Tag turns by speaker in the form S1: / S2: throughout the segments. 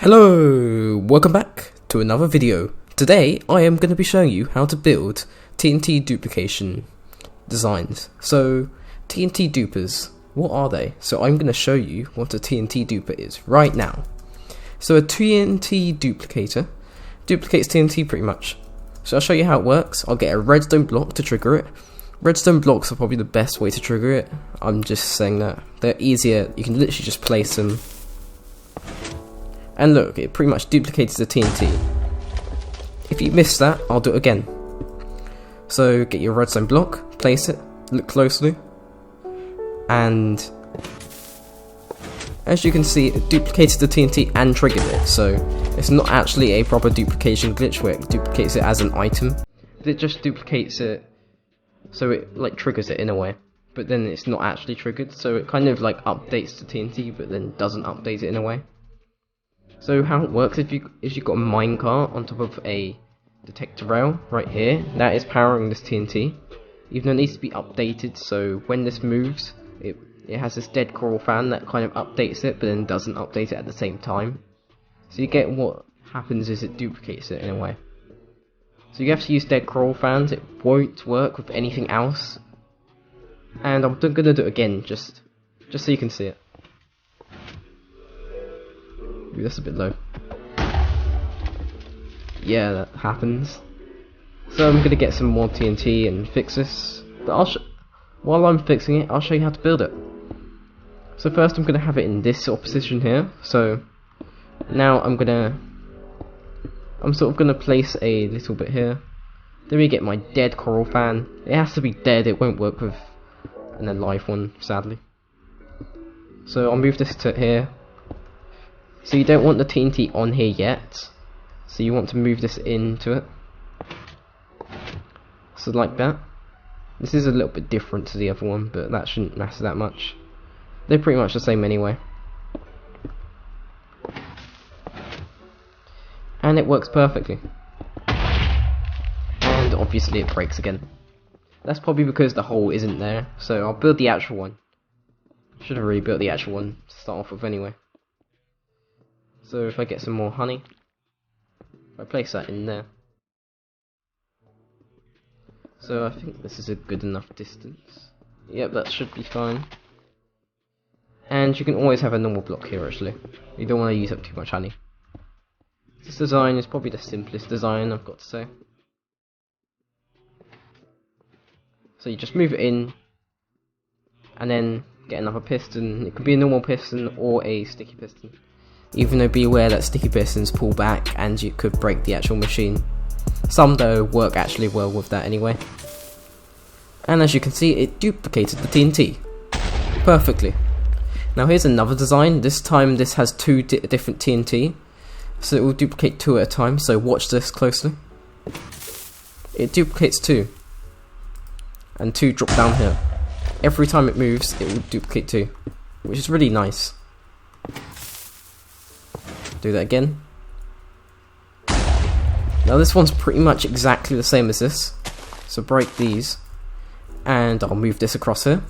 S1: Hello, welcome back to another video. Today I am going to be showing you how to build TNT duplication designs. So TNT dupers, what are they? So I'm going to show you what a TNT duper is right now. So a TNT duplicator duplicates TNT pretty much. So I'll show you how it works. I'll get a redstone block to trigger it. Redstone blocks are probably the best way to trigger it. I'm just saying that. They're easier, you can literally just place them. And look, it pretty much duplicates the TNT. If you miss that, I'll do it again. So get your redstone block, place it, look closely, and as you can see, it duplicated the TNT and triggered it. So it's not actually a proper duplication glitch where it duplicates it as an item. It just duplicates it, so it like triggers it in a way. But then it's not actually triggered, so it kind of like updates the TNT, but then doesn't update it in a way. So how it works is you've got a minecart on top of a detector rail right here, that is powering this TNT. Even though it needs to be updated, so when this moves, it has this dead coral fan that kind of updates it, but then doesn't update it at the same time. So you get what happens is it duplicates it in a way. So you have to use dead coral fans, it won't work with anything else. And I'm going to do it again, just so you can see it. Ooh, that's a bit low. Yeah, that happens. So I'm gonna get some more TNT and fix this. But while I'm fixing it, I'll show you how to build it. So first I'm gonna have it in this sort of position here. So now I'm sort of gonna place a little bit here. Then we get my dead coral fan. It has to be dead, it won't work with an alive one, sadly. So I'll move this to here. So you don't want the TNT on here yet, so you want to move this into it. So like that. This is a little bit different to the other one, but that shouldn't matter that much. They're pretty much the same anyway. And it works perfectly. And obviously it breaks again. That's probably because the hole isn't there, so I'll build the actual one. Should have really built the actual one to start off with anyway. So if I get some more honey, if I place that in there. So I think this is a good enough distance. Yep, that should be fine. And you can always have a normal block here actually. You don't want to use up too much honey. This design is probably the simplest design, I've got to say. So you just move it in, and then get another piston. It could be a normal piston or a sticky piston. Even though be aware that sticky pistons pull back and you could break the actual machine. Some though work actually well with that anyway. And as you can see, it duplicated the TNT perfectly. Now here's another design. This time this has two different TNT, so it will duplicate two at a time. So watch this closely. It duplicates two, and two drop down here. Every time it moves, it will duplicate two, which is really nice. Do that again. Now this one's pretty much exactly the same as this, so break these, and I'll move this across here.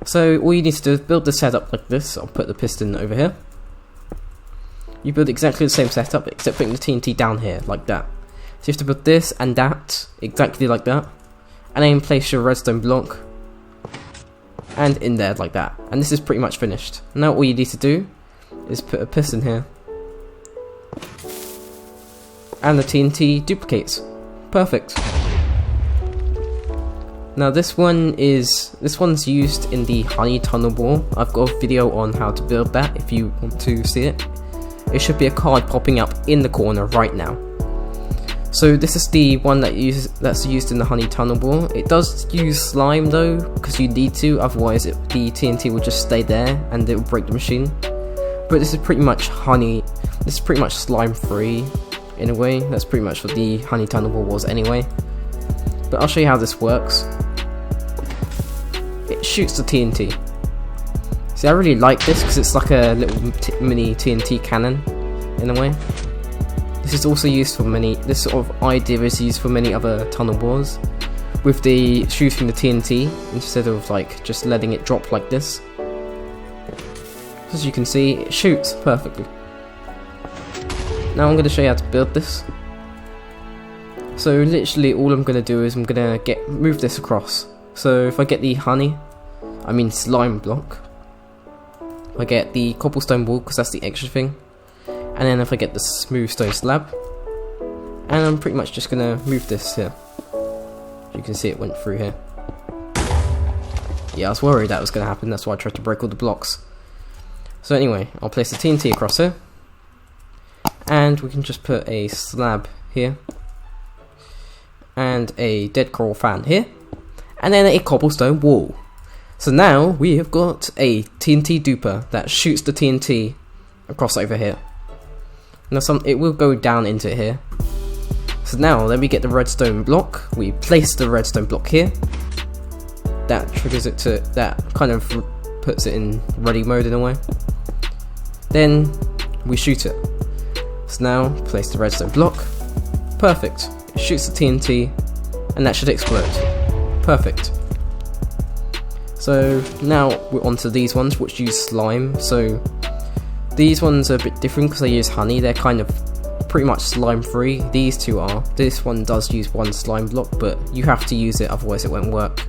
S1: So all you need to do is build the setup like this. I'll put the piston over here. You build exactly the same setup except putting the TNT down here like that. So you have to build this and that exactly like that, and then place your redstone block and in there like that, and this is pretty much finished. Now all you need to do is put a piston here, and the TNT duplicates. Perfect. Now this one's used in the honey tunnel bore. I've got a video on how to build that if you want to see it. It should be a card popping up in the corner right now. So this is the one that's used in the honey tunnel bore. It does use slime though, because you need to, otherwise the TNT will just stay there and it will break the machine. But this is pretty much honey. This is pretty much slime free in a way. That's pretty much what the honey tunnel ball was anyway. But I'll show you how this works. It shoots the TNT. See, I really like this because it's like a little mini TNT cannon in a way. This is also used for this sort of idea is used for many other tunnel bores, with the shooting the TNT instead of like just letting it drop like this. As you can see, it shoots perfectly. now I'm going to show you how to build this. So literally all I'm going to do is I'm going to move this across. So if I get the slime block, I get the cobblestone wall because that's the extra thing, and then if I get the smooth stone slab, and I'm pretty much just going to move this here. You can see it went through here. Yeah, I was worried that was going to happen, that's why I tried to break all the blocks. So anyway, I'll place the TNT across here, and we can just put a slab here, and a dead coral fan here, and then a cobblestone wall. So now we have got a TNT duper that shoots the TNT across over here. Now it will go down into here. So now then we get the redstone block, we place the redstone block here. That triggers it to, that kind of puts it in ready mode in a way. Then we shoot it. So now place the redstone block. Perfect. It shoots the TNT and that should explode. Perfect. So now we're onto these ones which use slime. So these ones are a bit different because they use honey. They're kind of pretty much slime free. These two are. This one does use one slime block, but you have to use it otherwise it won't work.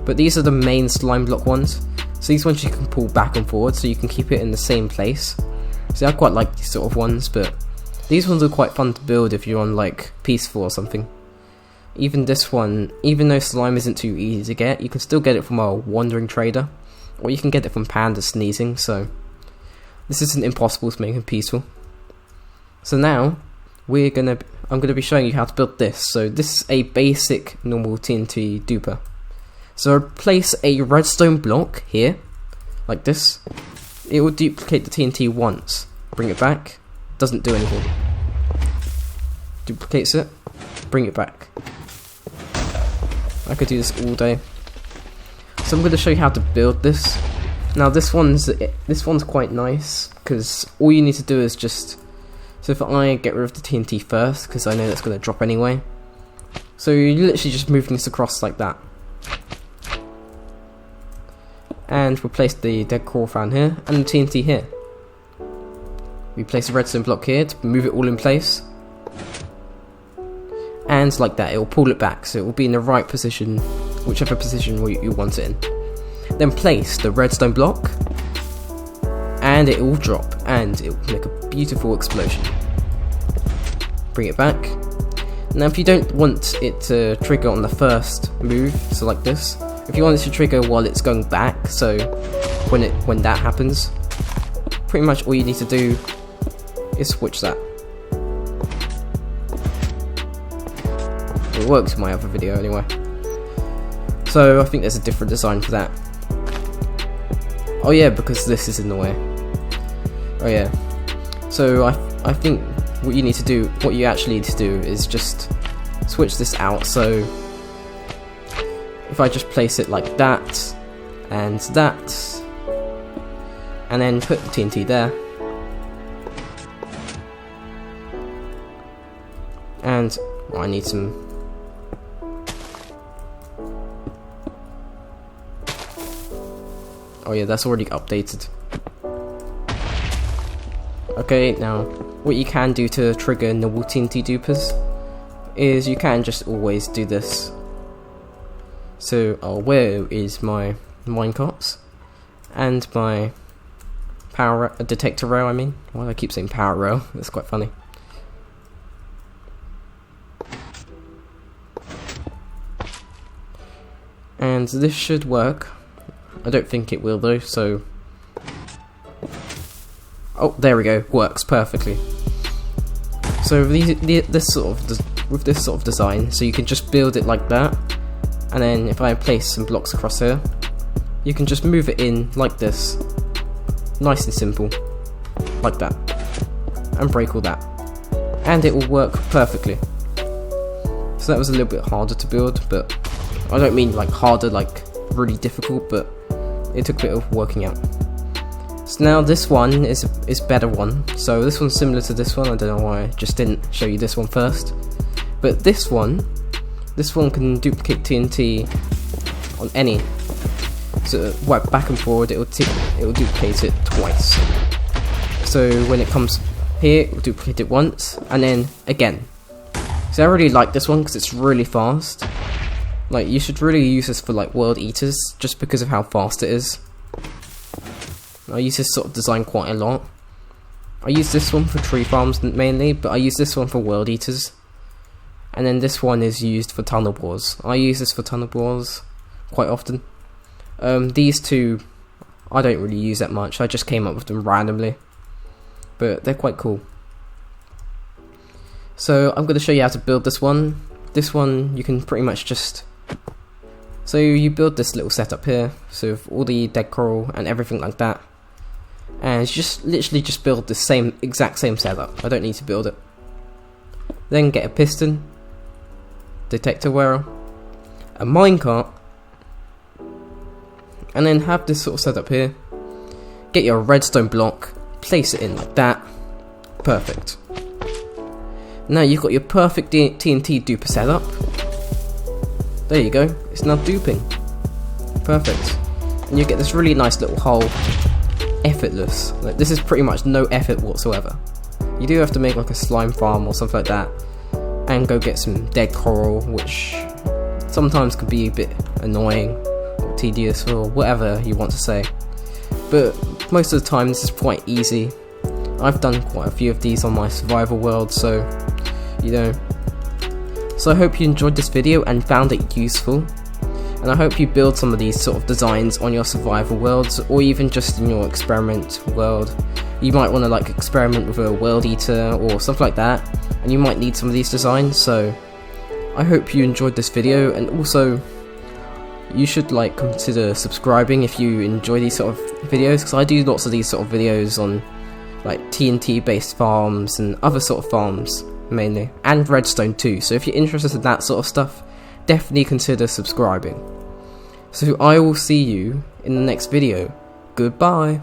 S1: But these are the main slime block ones. So these ones you can pull back and forward so you can keep it in the same place. So I quite like these sort of ones, but these ones are quite fun to build if you're on like peaceful or something. Even this one, even though slime isn't too easy to get, you can still get it from a wandering trader, or you can get it from panda sneezing, so this isn't impossible to make them peaceful. So now I'm gonna be showing you how to build this. So this is a basic normal TNT duper. So place a redstone block here, like this. It will duplicate the TNT once. Bring it back, doesn't do anything. Duplicates it, bring it back. I could do this all day. So I'm going to show you how to build this. Now this one's quite nice because all you need to do is just. So if I get rid of the TNT first, because I know that's going to drop anyway. So you're literally just moving this across like that. And replace the dead coral fan here, and the TNT here. We place a redstone block here to move it all in place. And like that, it will pull it back, so it will be in the right position, whichever position you want it in. Then place the redstone block, and it will drop, and it will make a beautiful explosion. Bring it back. Now if you don't want it to trigger on the first move, so like this, if you want it to trigger while it's going back, so when that happens, pretty much all you need to do is switch that. It works in my other video anyway. So I think there's a different design for that. Oh yeah, because this is in the way. Oh yeah. So I think what you actually need to do is just switch this out. So if I just place it like that, and that, and then put the TNT there, and I need some. Oh yeah, that's already updated. Okay, now what you can do to trigger normal TNT dupers is you can just always do this. So, where is my minecarts and my power detector rail? I mean, why do I keep saying power rail? That's quite funny. And this should work. I don't think it will though, so. Oh, there we go. Works perfectly. So with this sort of design, so you can just build it like that, and then if I place some blocks across here, you can just move it in like this, nice and simple, like that, and break all that, and it will work perfectly. So that was a little bit harder to build, but I don't mean like harder, like really difficult, but it took a bit of working out. So now this one is better one. So this one's similar to this one. I don't know why I just didn't show you this one first. But this one can duplicate TNT on any. So back and forward, it will duplicate it twice. So when it comes Here, we'll duplicate it once, and then again. So I really like this one because it's really fast. Like, you should really use this for like world eaters, just because of how fast it is. I use this sort of design quite a lot. I use this one for tree farms mainly, but I use this one for world eaters. And then this one is used for tunnel bores. I use this for tunnel bores quite often. These two, I don't really use that much. I just came up with them randomly. But they're quite cool. So I'm going to show you how to build this one. This one you can pretty much just... So you build this little setup here. So with all the dead coral and everything like that. And just literally just build the exact same setup. I don't need to build it. Then get a piston, detector wearer, a minecart, and then have this sort of setup here. Get your redstone block, place it in like that. Perfect. Now you've got your perfect TNT duper setup. There you go, it's now duping. Perfect. And you get this really nice little hole. Effortless. Like, this is pretty much no effort whatsoever. You do have to make like a slime farm or something like that, and go get some dead coral, which sometimes can be a bit annoying or tedious or whatever you want to say. But most of the time this is quite easy. I've done quite a few of these on my survival world, so you know. So I hope you enjoyed this video and found it useful. And I hope you build some of these sort of designs on your survival worlds, or even just in your experiment world. You might want to like experiment with a world eater or something like that, and you might need some of these designs. So I hope you enjoyed this video, and also you should like consider subscribing if you enjoy these sort of videos, because I do lots of these sort of videos on like TNT based farms and other sort of farms mainly, and redstone too. So if you're interested in that sort of stuff, definitely consider subscribing. So I will see you in the next video. Goodbye.